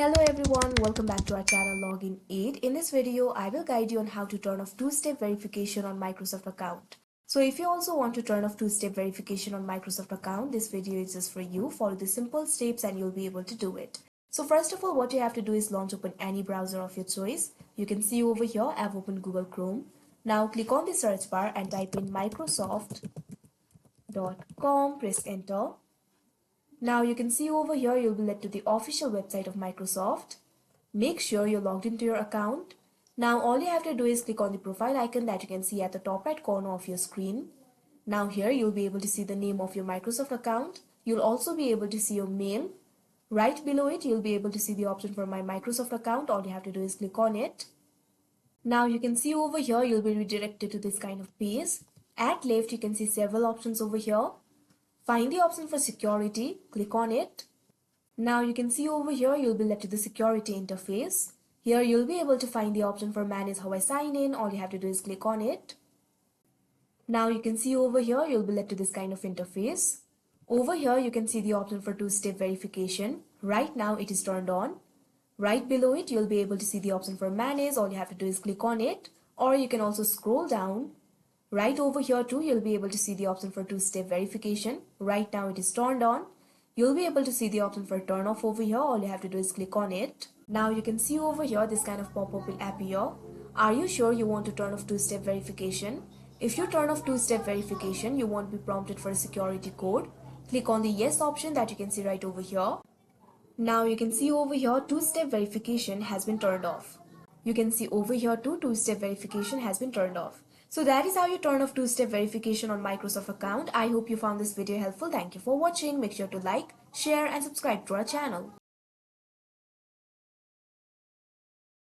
Hello everyone, welcome back to our channel Login Aid. In this video, I will guide you on how to turn off two-step verification on Microsoft account. So if you also want to turn off two-step verification on Microsoft account, this video is just for you. Follow the simple steps and you'll be able to do it. So first of all, what you have to do is launch open any browser of your choice. You can see over here, I've opened Google Chrome. Now click on the search bar and type in microsoft.com, press enter. Now you can see over here you'll be led to the official website of Microsoft. Make sure you're logged into your account. Now all you have to do is click on the profile icon that you can see at the top right corner of your screen. Now here you'll be able to see the name of your Microsoft account. You'll also be able to see your mail. Right below it you'll be able to see the option for my Microsoft account. All you have to do is click on it. Now you can see over here you'll be redirected to this kind of page. At left you can see several options over here. Find the option for security, click on it. Now you can see over here you'll be led to the security interface. Here you'll be able to find the option for manage how I sign in. All you have to do is click on it. Now you can see over here you'll be led to this kind of interface. Over here you can see the option for two-step verification. Right now it is turned on. Right below it you'll be able to see the option for manage. All you have to do is click on it. Or you can also scroll down. Right over here too, you'll be able to see the option for two-step verification. Right now it is turned on. You'll be able to see the option for turn off over here. All you have to do is click on it. Now you can see over here this kind of pop-up will appear. Are you sure you want to turn off two-step verification? If you turn off two-step verification, you won't be prompted for a security code. Click on the yes option that you can see right over here. Now you can see over here two-step verification has been turned off. You can see over here too two-step verification has been turned off. So that is how you turn off two-step verification on Microsoft account. I hope you found this video helpful. Thank you for watching. Make sure to like, share and subscribe to our channel.